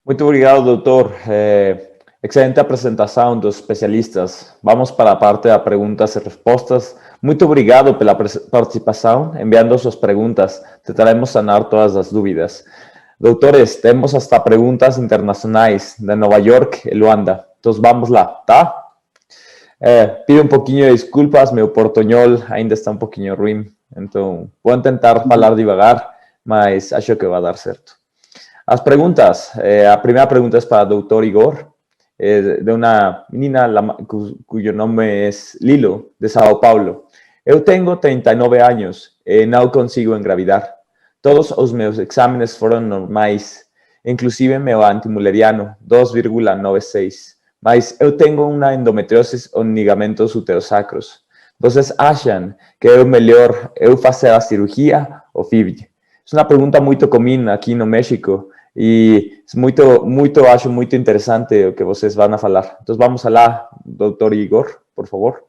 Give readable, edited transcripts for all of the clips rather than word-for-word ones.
Muito obrigado, doutor. Excelente apresentação dos especialistas. Vamos para a parte das perguntas e respostas. Muito obrigado pela participação, enviando suas perguntas. Tentaremos sanar todas as dúvidas. Doutores, temos hasta perguntas internacionais de Nova York e Luanda. Então, vamos lá, tá? Pido um pouquinho de desculpas, meu portunhol ainda está um pouquinho ruim. Então, vou tentar falar devagar, mas acho que vai dar certo. As perguntas, a primeira pergunta é para o doutor Igor, de uma menina cujo nome é Lilo, de São Paulo. Eu tenho 39 anos e não consigo engravidar. Todos os meus exames foram normais, inclusive meu antimuleriano, 2,96. Mas eu tenho uma endometriose ou ligamentos uterosacros. Vocês acham que é melhor eu fazer a cirurgia ou FIV? É uma pergunta muito comum aqui no México e acho muito interessante o que vocês vão falar. Então, vamos lá, doutor Igor, por favor.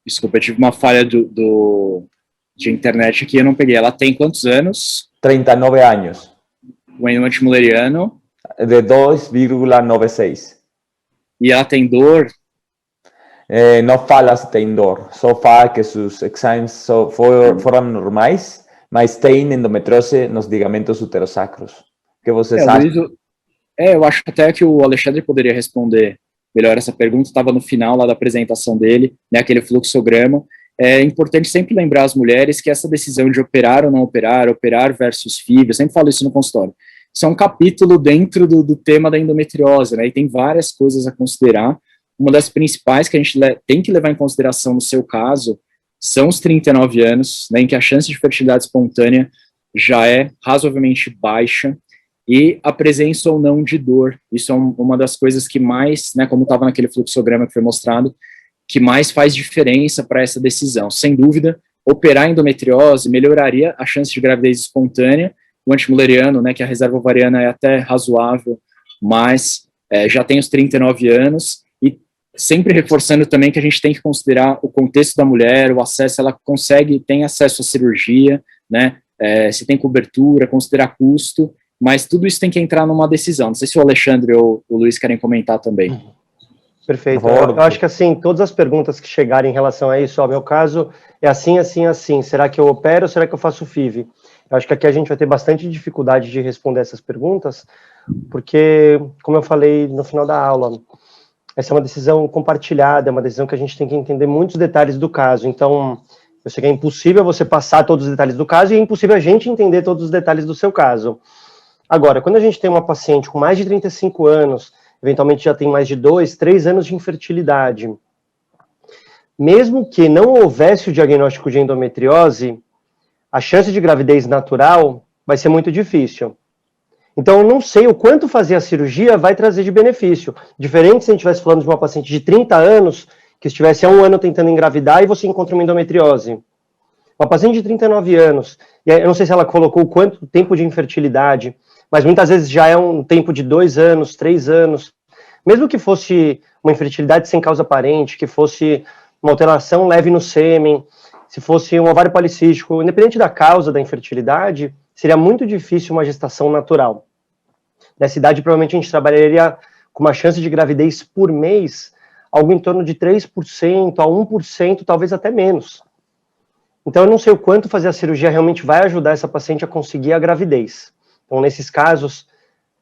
Desculpa, eu tive uma falha de internet aqui, eu não peguei. Ela tem quantos anos? 39 anos. O antimuleriano? De 2,96. E ela tem dor? Não fala se tem dor, só fala que seus exames foram normais, mas tem endometriose nos ligamentos uterosacros. O que vocês acham? Eu acho até que o Alexandre poderia responder melhor essa pergunta, estava no final lá da apresentação dele, né, aquele fluxograma. É importante sempre lembrar as mulheres que essa decisão de operar ou não operar versus FIV, eu sempre falo isso no consultório, isso é um capítulo dentro do tema da endometriose, né, e tem várias coisas a considerar. Uma das principais que a gente tem que levar em consideração no seu caso são os 39 anos, né, em que a chance de fertilidade espontânea já é razoavelmente baixa, e a presença ou não de dor. Isso é uma das coisas que mais, né, como estava naquele fluxograma que foi mostrado, que mais faz diferença para essa decisão. Sem dúvida, operar endometriose melhoraria a chance de gravidez espontânea. O antimuleriano, né, que a reserva ovariana é até razoável, mas já tem os 39 anos, e sempre reforçando também que a gente tem que considerar o contexto da mulher, o acesso, ela tem acesso à cirurgia, né, se tem cobertura, considerar custo, mas tudo isso tem que entrar numa decisão. Não sei se o Alexandre ou o Luiz querem comentar também. Perfeito. Eu acho que, assim, todas as perguntas que chegarem em relação a isso, meu caso é assim, assim, assim. Será que eu opero ou será que eu faço FIV? Eu acho que aqui a gente vai ter bastante dificuldade de responder essas perguntas, porque, como eu falei no final da aula, essa é uma decisão compartilhada, é uma decisão que a gente tem que entender muitos detalhes do caso. Então, eu sei que é impossível você passar todos os detalhes do caso e é impossível a gente entender todos os detalhes do seu caso. Agora, quando a gente tem uma paciente com mais de 35 anos, eventualmente já tem mais de 2, 3 anos de infertilidade, mesmo que não houvesse o diagnóstico de endometriose, a chance de gravidez natural vai ser muito difícil. Então, eu não sei o quanto fazer a cirurgia vai trazer de benefício. Diferente se a gente estivesse falando de uma paciente de 30 anos, que estivesse há 1 ano tentando engravidar e você encontra uma endometriose. Uma paciente de 39 anos, e eu não sei se ela colocou quanto tempo de infertilidade, mas muitas vezes já é um tempo de 2 anos, 3 anos. Mesmo que fosse uma infertilidade sem causa aparente, que fosse uma alteração leve no sêmen, se fosse um ovário policístico, independente da causa da infertilidade, seria muito difícil uma gestação natural. Nessa idade, provavelmente a gente trabalharia com uma chance de gravidez por mês, algo em torno de 3% a 1%, talvez até menos. Então, eu não sei o quanto fazer a cirurgia realmente vai ajudar essa paciente a conseguir a gravidez. Então, nesses casos,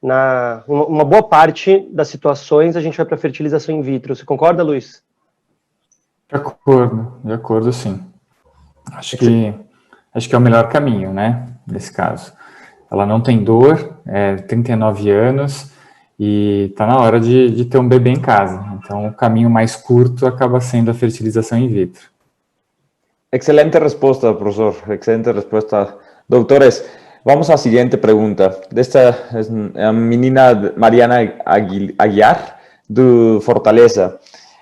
uma boa parte das situações, a gente vai para a fertilização in vitro. Você concorda, Luiz? De acordo, sim. Acho que é o melhor caminho, né, nesse caso. Ela não tem dor, 39 anos, e está na hora de ter um bebê em casa. Então, o caminho mais curto acaba sendo a fertilização in vitro. Excelente resposta, professor. Excelente resposta. Doutores, vamos à seguinte pergunta. Desta a menina Mariana Aguiar, do Fortaleza.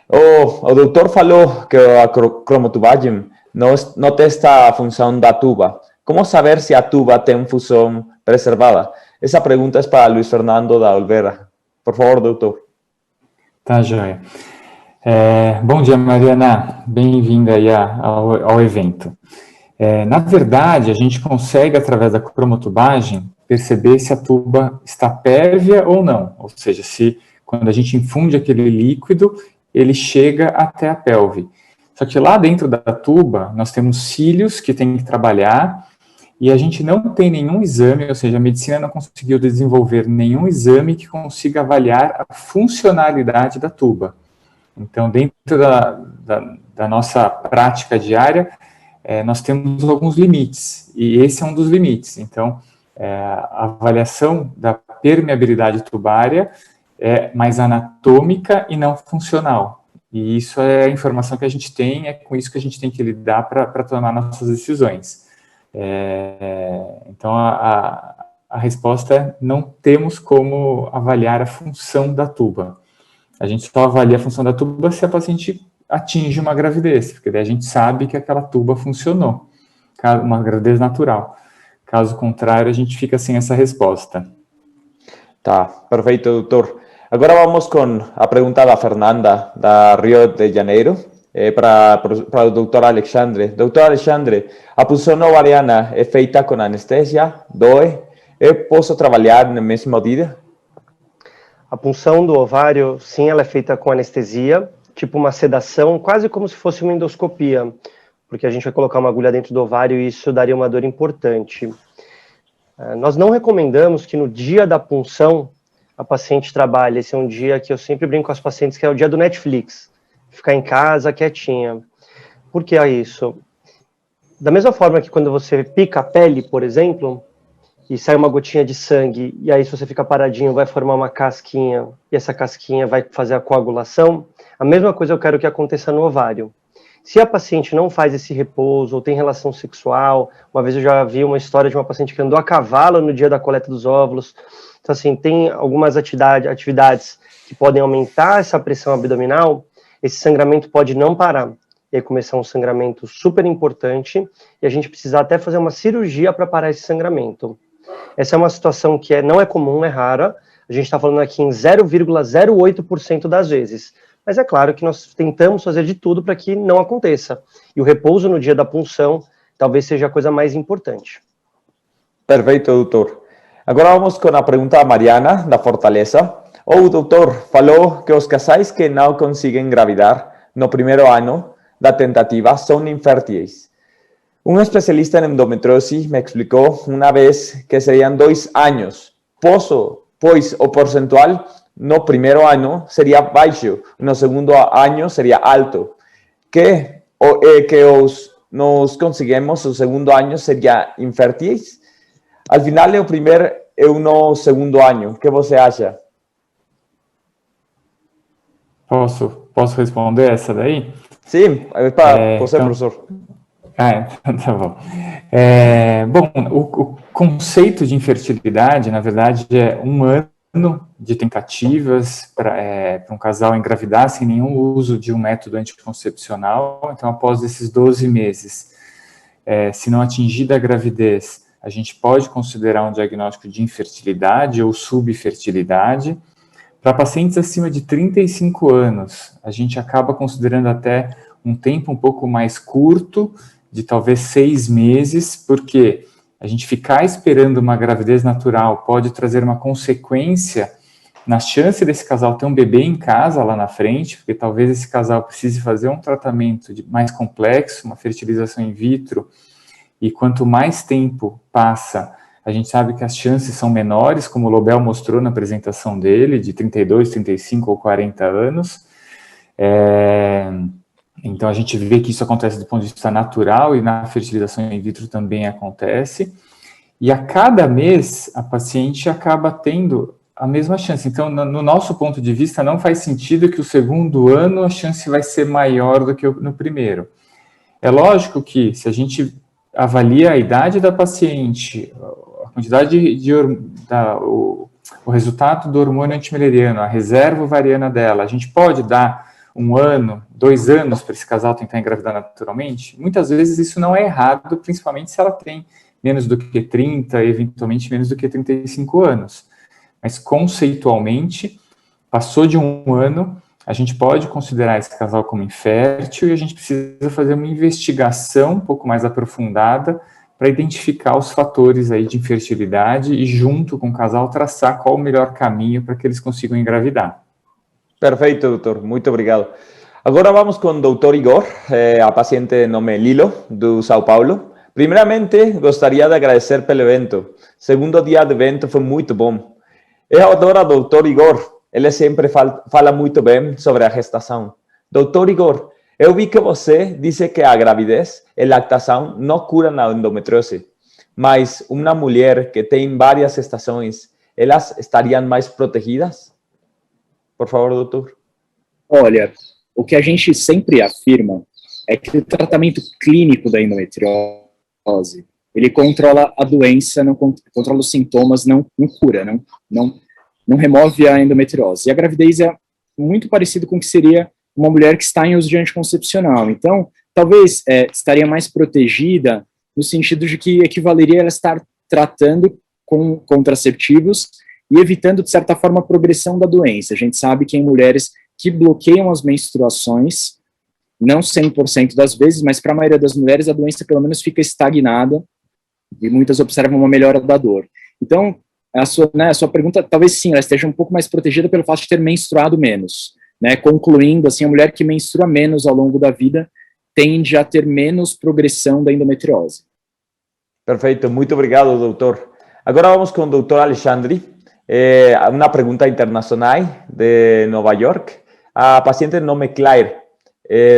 O doutor falou que a cromotubagem não testa a função da tuba. Como saber se a tuba tem função preservada? Essa pergunta é para Luiz Fernando da Olvera. Por favor, doutor. Tá, joia. Bom dia, Mariana. Bem-vinda aí ao evento. Na verdade, a gente consegue, através da cromotubagem, perceber se a tuba está pérvia ou não, ou seja, se quando a gente infunde aquele líquido, ele chega até a pelve. Só que lá dentro da tuba, nós temos cílios que tem que trabalhar, e a gente não tem nenhum exame, ou seja, a medicina não conseguiu desenvolver nenhum exame que consiga avaliar a funcionalidade da tuba. Então, dentro da nossa prática diária, nós temos alguns limites, e esse é um dos limites. Então, a avaliação da permeabilidade tubária é mais anatômica e não funcional. E isso é a informação que a gente tem, é com isso que a gente tem que lidar para tomar nossas decisões. Então, a resposta é: não temos como avaliar a função da tuba. A gente só avalia a função da tuba se a paciente atinge uma gravidez, porque daí a gente sabe que aquela tuba funcionou, uma gravidez natural. Caso contrário, a gente fica sem essa resposta. Tá, perfeito, doutor. Agora vamos com a pergunta da Fernanda, da Rio de Janeiro, para o doutor Alexandre. Doutor Alexandre, a punção ovariana é feita com anestesia? Dói? Eu posso trabalhar no mesmo dia? A punção do ovário, sim, ela é feita com anestesia, tipo uma sedação, quase como se fosse uma endoscopia, porque a gente vai colocar uma agulha dentro do ovário e isso daria uma dor importante. Nós não recomendamos que no dia da punção a paciente trabalhe. Esse é um dia que eu sempre brinco com as pacientes, que é o dia do Netflix. Ficar em casa, quietinha. Por que é isso? Da mesma forma que quando você pica a pele, por exemplo, e sai uma gotinha de sangue, e aí se você fica paradinho, vai formar uma casquinha, e essa casquinha vai fazer a coagulação, a mesma coisa eu quero que aconteça no ovário. Se a paciente não faz esse repouso, ou tem relação sexual, uma vez eu já vi uma história de uma paciente que andou a cavalo no dia da coleta dos óvulos. Então, assim, tem algumas atividades que podem aumentar essa pressão abdominal, esse sangramento pode não parar. E aí começar um sangramento super importante, e a gente precisa até fazer uma cirurgia para parar esse sangramento. Essa é uma situação que não é comum, é rara. A gente está falando aqui em 0,08% das vezes. Mas é claro que nós tentamos fazer de tudo para que não aconteça. E o repouso no dia da punção talvez seja a coisa mais importante. Perfeito, doutor. Agora vamos com a pergunta da Mariana, da Fortaleza. O doutor falou que os casais que não conseguem engravidar no primeiro ano da tentativa são inférteis. Um especialista em endometriose me explicou uma vez que seriam 2 anos, pois o percentual no primeiro ano seria baixo, no segundo ano seria alto. Nós conseguimos o segundo ano seria inférteis? Al final é o primeiro e no segundo ano. O que você acha? Posso responder essa daí? Sim, é para você, então, professor. Tá bom. Bom, o conceito de infertilidade, na verdade, é 1 ano de tentativas para um casal engravidar sem nenhum uso de um método anticoncepcional. Então, após esses 12 meses, se não atingida a gravidez, a gente pode considerar um diagnóstico de infertilidade ou subfertilidade. Para pacientes acima de 35 anos, a gente acaba considerando até um tempo um pouco mais curto, de talvez 6 meses, porque a gente ficar esperando uma gravidez natural pode trazer uma consequência na chance desse casal ter um bebê em casa lá na frente, porque talvez esse casal precise fazer um tratamento mais complexo, uma fertilização in vitro, e quanto mais tempo passa, a gente sabe que as chances são menores, como o Lobel mostrou na apresentação dele, de 32, 35 ou 40 anos. Então, a gente vê que isso acontece do ponto de vista natural e na fertilização in vitro também acontece. E a cada mês, a paciente acaba tendo a mesma chance. Então, no nosso ponto de vista, não faz sentido que o segundo ano a chance vai ser maior do que no primeiro. É lógico que, se a gente avalia a idade da paciente, a quantidade o resultado do hormônio antimileriano, a reserva ovariana dela, a gente pode dar 1 ano, 2 anos para esse casal tentar engravidar naturalmente? Muitas vezes isso não é errado, principalmente se ela tem menos do que 30, eventualmente menos do que 35 anos. Mas conceitualmente, passou de 1 ano, a gente pode considerar esse casal como infértil e a gente precisa fazer uma investigação um pouco mais aprofundada para identificar os fatores aí de infertilidade e, junto com o casal, traçar qual o melhor caminho para que eles consigam engravidar. Perfeito, doutor. Muito obrigado. Agora vamos com o doutor Igor, a paciente de nome Lilo, do São Paulo. Primeiramente, gostaria de agradecer pelo evento. Segundo dia de evento foi muito bom. Eu adoro o doutor Igor. Ele sempre fala muito bem sobre a gestação. Doutor Igor, eu vi que você disse que a gravidez e lactação não curam a endometriose, mas uma mulher que tem várias gestações, elas estariam mais protegidas? Por favor, doutor. Olha, o que a gente sempre afirma é que o tratamento clínico da endometriose, ele controla a doença, não controla os sintomas, não cura, não remove a endometriose. E a gravidez é muito parecido com o que seria uma mulher que está em uso de anticoncepcional. Então, talvez estaria mais protegida no sentido de que equivaleria a ela estar tratando com contraceptivos e evitando, de certa forma, a progressão da doença. A gente sabe que em mulheres que bloqueiam as menstruações, não 100% das vezes, mas para a maioria das mulheres, a doença pelo menos fica estagnada e muitas observam uma melhora da dor. Então, a sua pergunta, talvez sim, ela esteja um pouco mais protegida pelo fato de ter menstruado menos. Concluindo, assim, a mulher que menstrua menos ao longo da vida tende a ter menos progressão da endometriose. Perfeito, muito obrigado, doutor. Agora vamos com o doutor Alexandre. Uma pergunta internacional de Nova York. A paciente nome Claire.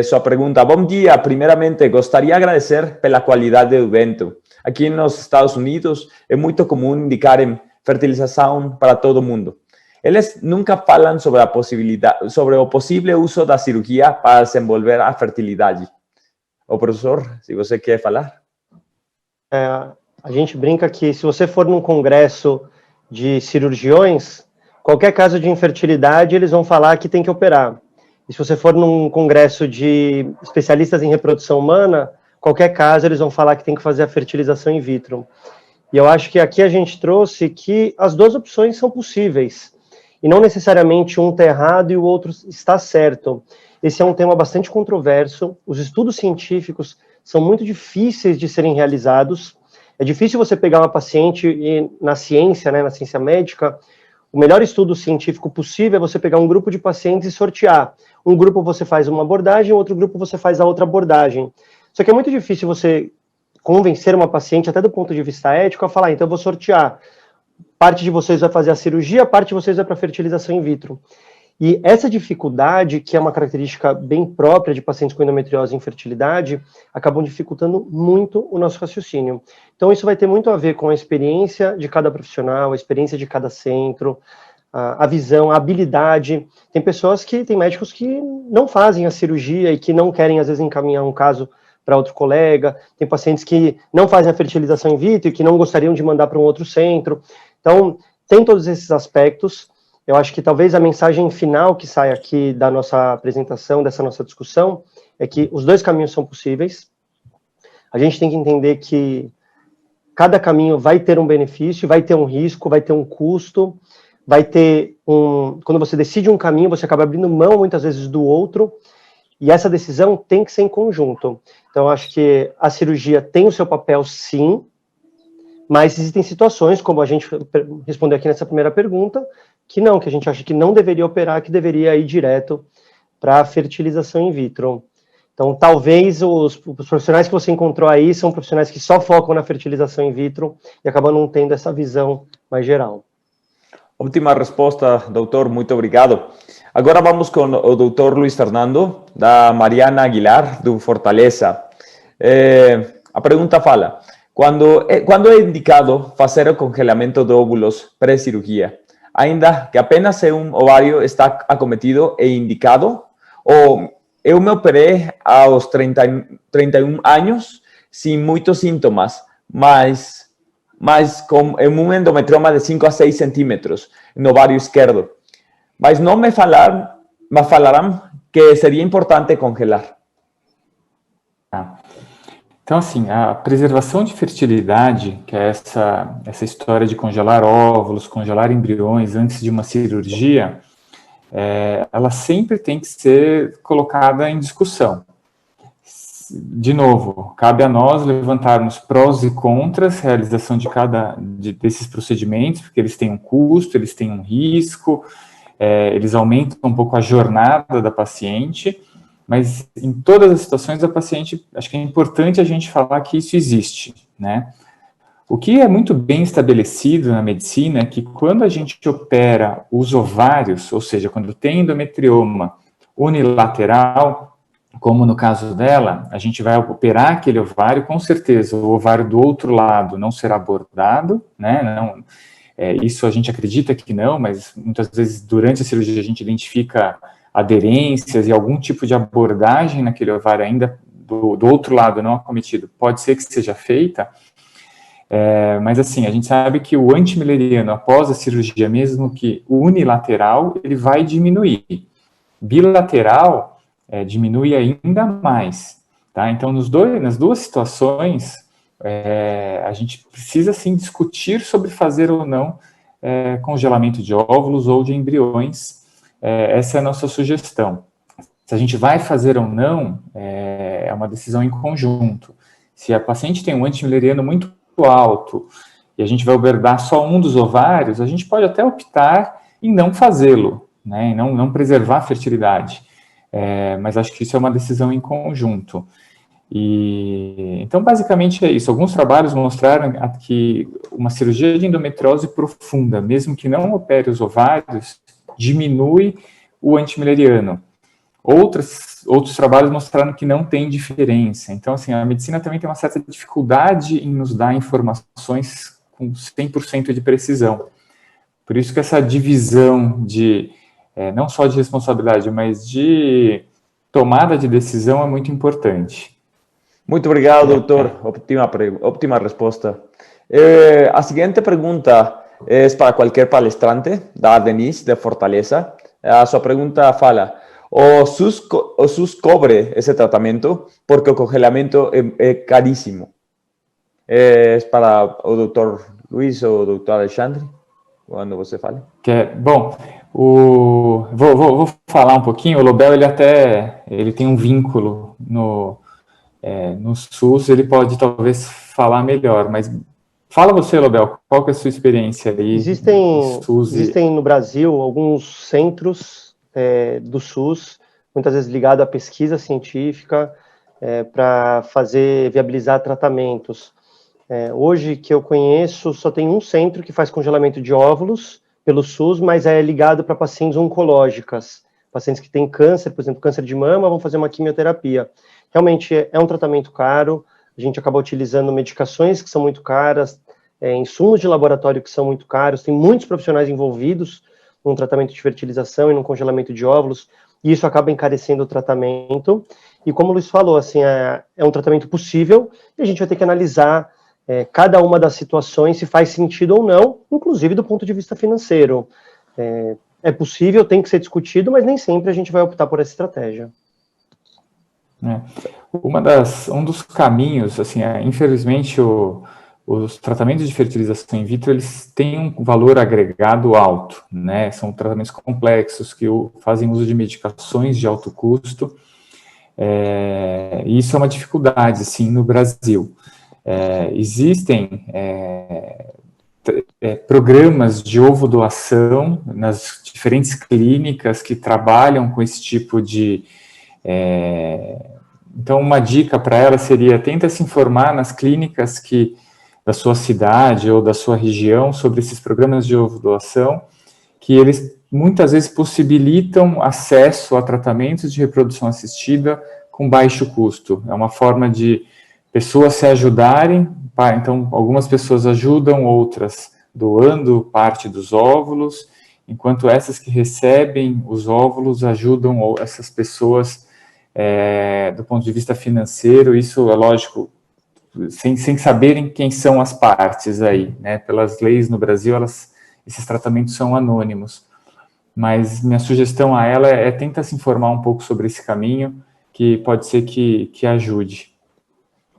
Sua pergunta: bom dia, primeiramente gostaria de agradecer pela qualidade do evento. Aqui nos Estados Unidos é muito comum indicarem fertilização para todo mundo. Eles nunca falam sobre o possível uso da cirurgia para desenvolver a fertilidade. O professor, se você quer falar. A gente brinca que se você for num congresso de cirurgiões, qualquer caso de infertilidade, eles vão falar que tem que operar. E se você for num congresso de especialistas em reprodução humana, qualquer caso, eles vão falar que tem que fazer a fertilização in vitro. E eu acho que aqui a gente trouxe que as duas opções são possíveis. E não necessariamente um está errado e o outro está certo. Esse é um tema bastante controverso. Os estudos científicos são muito difíceis de serem realizados. É difícil você pegar uma paciente e na ciência, na ciência médica, o melhor estudo científico possível é você pegar um grupo de pacientes e sortear. Um grupo você faz uma abordagem, outro grupo você faz a outra abordagem. Só que é muito difícil você convencer uma paciente, até do ponto de vista ético, a falar, então eu vou sortear. Parte de vocês vai fazer a cirurgia, parte de vocês vai para a fertilização in vitro. E essa dificuldade, que é uma característica bem própria de pacientes com endometriose e infertilidade, acabam dificultando muito o nosso raciocínio. Então, isso vai ter muito a ver com a experiência de cada profissional, a experiência de cada centro, a visão, a habilidade. Tem médicos que não fazem a cirurgia e que não querem, às vezes, encaminhar um caso para outro colega. Tem pacientes que não fazem a fertilização in vitro e que não gostariam de mandar para um outro centro. Então, tem todos esses aspectos. Eu acho que talvez a mensagem final que sai aqui da nossa apresentação, dessa nossa discussão, é que os dois caminhos são possíveis. A gente tem que entender que cada caminho vai ter um benefício, vai ter um risco, vai ter um custo, vai ter quando você decide um caminho, você acaba abrindo mão, muitas vezes, do outro, e essa decisão tem que ser em conjunto. Então, eu acho que a cirurgia tem o seu papel, sim, mas existem situações, como a gente respondeu aqui nessa primeira pergunta, que a gente acha que não deveria operar, que deveria ir direto para a fertilização in vitro. Então, talvez os profissionais que você encontrou aí são profissionais que só focam na fertilização in vitro e acabam não tendo essa visão mais geral. Ótima resposta, doutor. Muito obrigado. Agora vamos com o doutor Luiz Fernando, da Mariana Aguilar, do Fortaleza. A pergunta fala: quando é indicado fazer o congelamento de óvulos pré-cirurgia, ainda que apenas um ovário está acometido e indicado? Ou eu me operei aos 31 anos, sem muitos sintomas, mas com um endometrioma de 5 a 6 centímetros no ovário esquerdo. Mas não me falarão que seria importante congelar. Então, assim, a preservação de fertilidade, que é essa história de congelar óvulos, congelar embriões antes de uma cirurgia, ela sempre tem que ser colocada em discussão. de novo, cabe a nós levantarmos prós e contras, realização desses procedimentos, porque eles têm um custo, eles têm um risco, eles aumentam um pouco a jornada da paciente, mas em todas as situações a paciente, acho que é importante a gente falar que isso existe, né? O que é muito bem estabelecido na medicina é que quando a gente opera os ovários, ou seja, quando tem endometrioma unilateral, como no caso dela, a gente vai operar aquele ovário, com certeza o ovário do outro lado não será abordado, né? Não, isso a gente acredita que não, mas muitas vezes durante a cirurgia a gente identifica aderências e algum tipo de abordagem naquele ovário ainda do outro lado não acometido, pode ser que seja feita, mas assim, a gente sabe que o antimileriano após a cirurgia, mesmo que unilateral, ele vai diminuir. Bilateral, diminui ainda mais, tá? Então, nas duas situações, a gente precisa, sim, discutir sobre fazer ou não congelamento de óvulos ou de embriões. Essa é a nossa sugestão. Se a gente vai fazer ou não, é uma decisão em conjunto. Se a paciente tem um antimileriano muito alto e a gente vai abordar só um dos ovários, a gente pode até optar em não fazê-lo, né, em não preservar a fertilidade. Mas acho que isso é uma decisão em conjunto. Então, basicamente é isso. Alguns trabalhos mostraram que uma cirurgia de endometriose profunda, mesmo que não opere os ovários, diminui o antimileriano. Outros trabalhos mostraram que não tem diferença. Então, assim, a medicina também tem uma certa dificuldade em nos dar informações com 100% de precisão. Por isso que essa divisão não só de responsabilidade, mas de tomada de decisão é muito importante. Muito obrigado, doutor. Ótima resposta. A seguinte pergunta é para qualquer palestrante, da Denise, de Fortaleza. A sua pergunta fala: o SUS cobre esse tratamento porque o congelamento é caríssimo? É para o doutor Luiz ou o doutor Alexandre, quando você fale. Bom, vou falar um pouquinho. O Lobel, ele tem um vínculo no SUS, ele pode talvez falar melhor, mas fala você, Lobel, qual que é a sua experiência aí? Existem no Brasil alguns centros do SUS, muitas vezes ligado à pesquisa científica, para viabilizar tratamentos. Hoje, que eu conheço, só tem um centro que faz congelamento de óvulos pelo SUS, mas é ligado para pacientes oncológicas, pacientes que têm câncer, por exemplo, câncer de mama, vão fazer uma quimioterapia. Realmente é um tratamento caro, a gente acaba utilizando medicações que são muito caras, insumos de laboratório que são muito caros, tem muitos profissionais envolvidos num tratamento de fertilização e num congelamento de óvulos, e isso acaba encarecendo o tratamento. E como o Luiz falou, assim, é um tratamento possível, e a gente vai ter que analisar cada uma das situações, se faz sentido ou não, inclusive do ponto de vista financeiro. É possível, tem que ser discutido, mas nem sempre a gente vai optar por essa estratégia. Um dos caminhos, assim, infelizmente, os tratamentos de fertilização in vitro, eles têm um valor agregado alto, né? São tratamentos complexos que fazem uso de medicações de alto custo, e isso é uma dificuldade, sim, no Brasil. Existem programas de ovodoação nas diferentes clínicas que trabalham com esse tipo de... Então, uma dica para ela seria: tenta se informar nas clínicas da sua cidade ou da sua região sobre esses programas de ovodoação, que eles muitas vezes possibilitam acesso a tratamentos de reprodução assistida com baixo custo. É uma forma de pessoas se ajudarem. Então, algumas pessoas ajudam, outras doando parte dos óvulos, enquanto essas que recebem os óvulos ajudam essas pessoas do ponto de vista financeiro. Isso é lógico, sem saberem quem são as partes aí, né? Pelas leis no Brasil, esses tratamentos são anônimos. Mas minha sugestão a ela tenta se informar um pouco sobre esse caminho, que pode ser que ajude.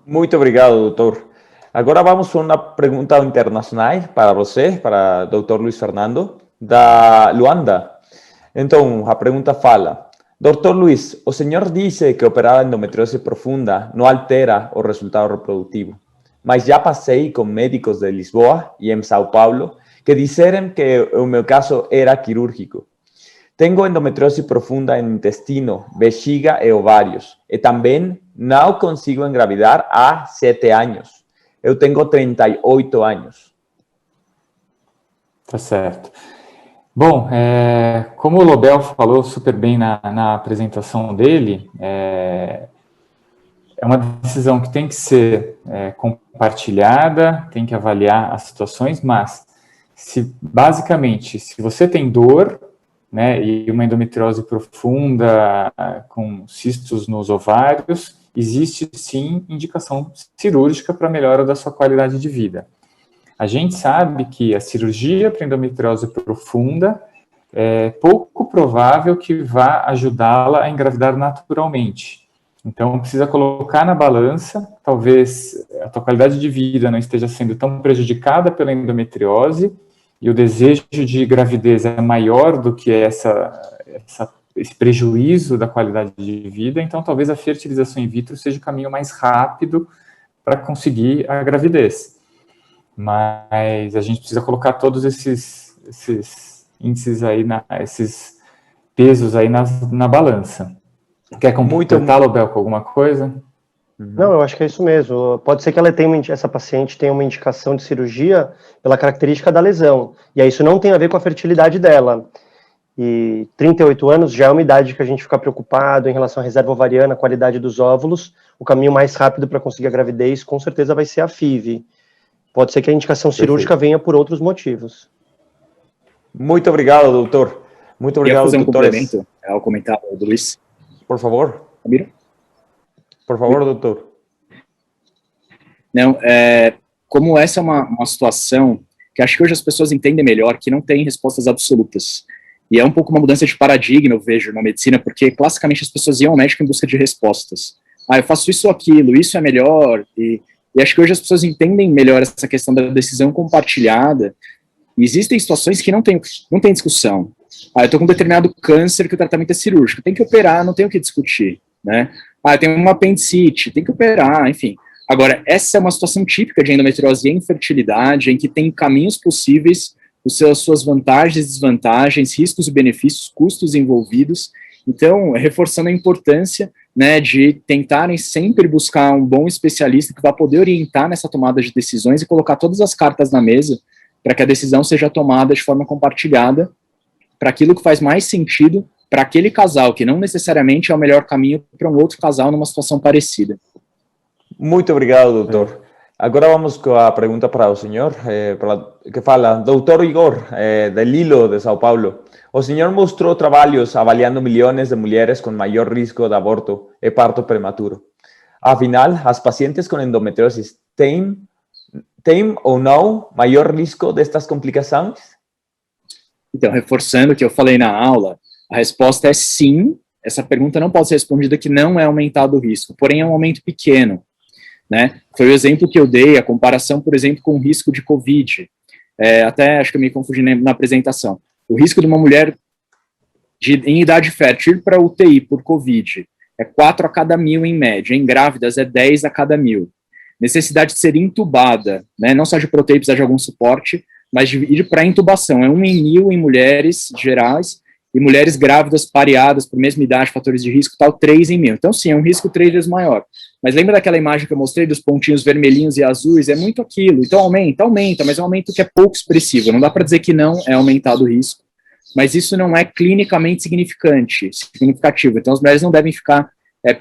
Muito obrigado, doutor. Agora vamos para uma pergunta internacional para você, para o Dr. Luiz Fernando, da Luanda. Então, a pergunta fala: Doutor Luiz, o senhor disse que operar a endometriose profunda não altera o resultado reprodutivo, mas já passei com médicos de Lisboa e em São Paulo que disseram que o meu caso era quirúrgico. Tenho endometriose profunda em intestino, bexiga e ovários, e também não consigo engravidar há 7 anos. Eu tenho 38 anos. Tá certo. Bom, como o Lobel falou super bem na apresentação dele, é uma decisão que tem que ser compartilhada, tem que avaliar as situações, mas basicamente, se você tem dor, né, e uma endometriose profunda com cistos nos ovários, existe sim indicação cirúrgica para melhora da sua qualidade de vida. A gente sabe que a cirurgia para endometriose profunda é pouco provável que vá ajudá-la a engravidar naturalmente. Então, precisa colocar na balança, talvez a tua qualidade de vida não esteja sendo tão prejudicada pela endometriose e o desejo de gravidez é maior do que esse prejuízo da qualidade de vida, então talvez a fertilização in vitro seja o caminho mais rápido para conseguir a gravidez. Mas a gente precisa colocar todos esses índices aí, esses pesos aí na balança. Quer completar, Lobel, com alguma coisa? Não, eu acho que é isso mesmo. Pode ser que essa paciente tenha uma indicação de cirurgia pela característica da lesão, e aí isso não tem a ver com a fertilidade dela. E 38 anos já é uma idade que a gente fica preocupado em relação à reserva ovariana, a qualidade dos óvulos. O caminho mais rápido para conseguir a gravidez, com certeza, vai ser a FIV. Pode ser que a indicação cirúrgica venha por outros motivos. Muito obrigado, doutor. Muito obrigado, fazer um doutores. complemento ao comentário do Luiz. Por favor. Camilo? Por favor, doutor. Não, como essa é uma situação que acho que hoje as pessoas entendem melhor, que não tem respostas absolutas. E é um pouco uma mudança de paradigma, eu vejo, na medicina, porque classicamente as pessoas iam ao médico em busca de respostas. Eu faço isso ou aquilo, isso é melhor, e acho que hoje as pessoas entendem melhor essa questão da decisão compartilhada. E existem situações que não tem discussão. Eu estou com um determinado câncer que o tratamento é cirúrgico, tem que operar, não tem o que discutir, né? Eu tenho uma apendicite, tem que operar, enfim. Agora, essa é uma situação típica de endometriose e infertilidade, em que tem caminhos possíveis, suas vantagens e desvantagens, riscos e benefícios, custos envolvidos. Então, reforçando a importância, né, de tentarem sempre buscar um bom especialista que vai poder orientar nessa tomada de decisões e colocar todas as cartas na mesa para que a decisão seja tomada de forma compartilhada para aquilo que faz mais sentido para aquele casal, que não necessariamente é o melhor caminho para um outro casal numa situação parecida. Muito obrigado, doutor. Agora vamos com a pergunta para o senhor, que fala, doutor Igor, de Lilo, de São Paulo. O senhor mostrou trabalhos avaliando milhões de mulheres com maior risco de aborto e parto prematuro. Afinal, as pacientes com endometriose têm ou não maior risco destas complicações? Então, reforçando o que eu falei na aula, a resposta é sim. Essa pergunta não pode ser respondida que não é aumentado o risco, porém é um aumento pequeno, né? Foi o exemplo que eu dei, a comparação, por exemplo, com o risco de Covid. Até acho que eu me confundi na apresentação. O risco de uma mulher em idade fértil ir para a UTI por Covid é 4 a cada 1.000 em média, em grávidas é 10 a cada 1.000. Necessidade de ser intubada, né, não só de proteína, precisar de algum suporte, mas de ir para a intubação, é 1 em 1.000 em mulheres gerais, e mulheres grávidas pareadas por mesma idade, fatores de risco, tal, 3 em 1.000. Então, sim, é um risco 3 vezes maior. Mas lembra daquela imagem que eu mostrei dos pontinhos vermelhinhos e azuis? É muito aquilo. Então, aumenta, mas é um aumento que é pouco expressivo. Não dá para dizer que não é aumentado o risco, mas isso não é clinicamente significativo. Então, as mulheres não devem ficar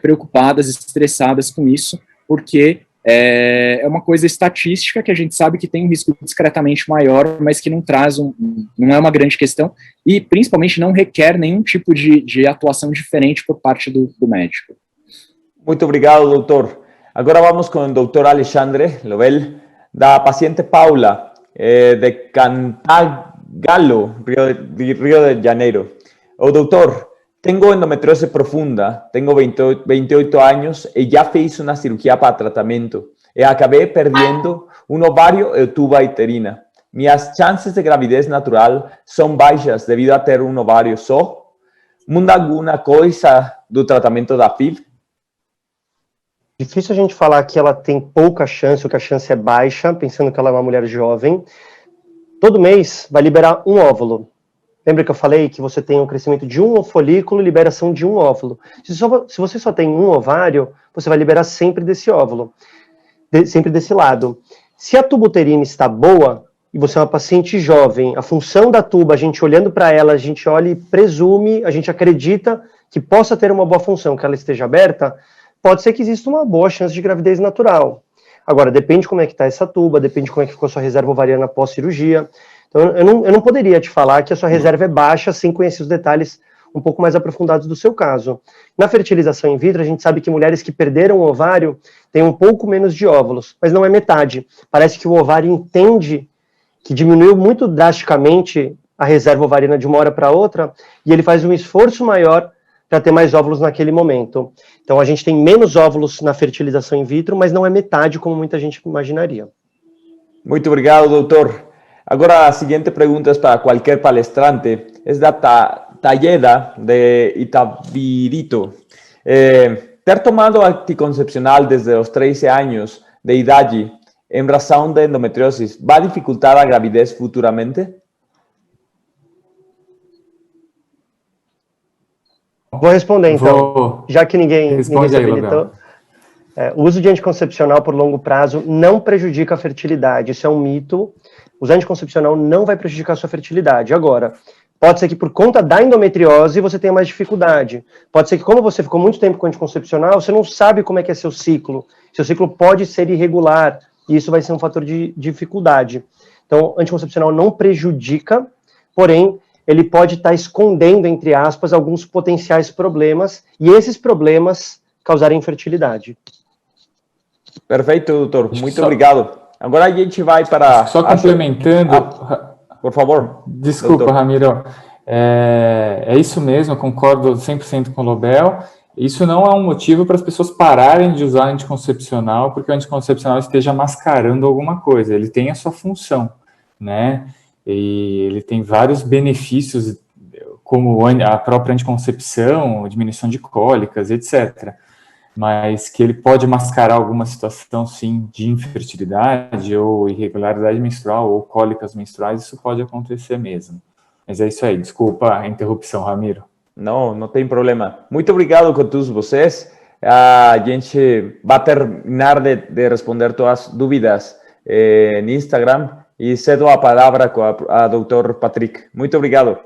preocupadas, estressadas com isso, porque é uma coisa estatística que a gente sabe que tem um risco discretamente maior, mas que não traz não é uma grande questão e principalmente não requer nenhum tipo de atuação diferente por parte do médico. Muito obrigado, doutor. Agora vamos com o doutor Alexandre Lobel, da paciente Paula, de Cantagalo, Rio de Janeiro. O doutor, tenho endometriose profunda, tenho 28 anos e já fiz uma cirurgia para tratamento e acabei perdendo um ovário e tuba uterina. Minhas chances de gravidez natural são baixas devido a ter um ovário só. muda alguma coisa do tratamento da FIV? Difícil a gente falar que ela tem pouca chance ou que a chance é baixa, pensando que ela é uma mulher jovem. Todo mês vai liberar um óvulo. Lembra que eu falei que você tem um crescimento de um folículo e liberação de um óvulo. Se você só tem um ovário, você vai liberar sempre desse óvulo, sempre desse lado. Se a tuba uterina está boa, e você é uma paciente jovem, a função da tuba, a gente olhando para ela, a gente olha e presume, a gente acredita que possa ter uma boa função, que ela esteja aberta, pode ser que exista uma boa chance de gravidez natural. Agora, depende como é que está essa tuba, depende como é que ficou a sua reserva ovariana pós-cirurgia. Então, eu não poderia te falar que a sua reserva é baixa sem conhecer os detalhes um pouco mais aprofundados do seu caso. Na fertilização in vitro, a gente sabe que mulheres que perderam o ovário têm um pouco menos de óvulos, mas não é metade. Parece que o ovário entende que diminuiu muito drasticamente a reserva ovariana de uma hora para outra, e ele faz um esforço maior para ter mais óvulos naquele momento. Então, a gente tem menos óvulos na fertilização in vitro, mas não é metade, como muita gente imaginaria. Muito obrigado, doutor. Agora, a seguinte pergunta é para qualquer palestrante. É da Tayeda, de Itabirito. Ter tomado anticoncepcional desde os 13 anos de idade em razão de endometriose vai dificultar a gravidez futuramente? Vou responder, então, já que ninguém se habilitou. O uso de anticoncepcional por longo prazo não prejudica a fertilidade, isso é um mito. Usar anticoncepcional não vai prejudicar a sua fertilidade. Agora, pode ser que por conta da endometriose você tenha mais dificuldade. Pode ser que como você ficou muito tempo com anticoncepcional, você não sabe como é que é seu ciclo. Seu ciclo pode ser irregular, e isso vai ser um fator de dificuldade. Então, anticoncepcional não prejudica, porém, ele pode estar escondendo, entre aspas, alguns potenciais problemas, e esses problemas causarem infertilidade. Perfeito, doutor. Muito obrigado. Agora a gente vai para... Só complementando... por favor. Desculpa, doutor. Ramiro. É isso mesmo, eu concordo 100% com o Lobel. Isso não é um motivo para as pessoas pararem de usar anticoncepcional, porque o anticoncepcional esteja mascarando alguma coisa. Ele tem a sua função, né? E ele tem vários benefícios, como a própria anticoncepção, diminuição de cólicas, etc. Mas que ele pode mascarar alguma situação, sim, de infertilidade, ou irregularidade menstrual, ou cólicas menstruais, isso pode acontecer mesmo. Mas é isso aí, desculpa a interrupção, Ramiro. Não, não tem problema. Muito obrigado a todos vocês. A gente vai terminar de responder todas as dúvidas no Instagram e cedo a palavra com a Dr. Patrick. Muito obrigado.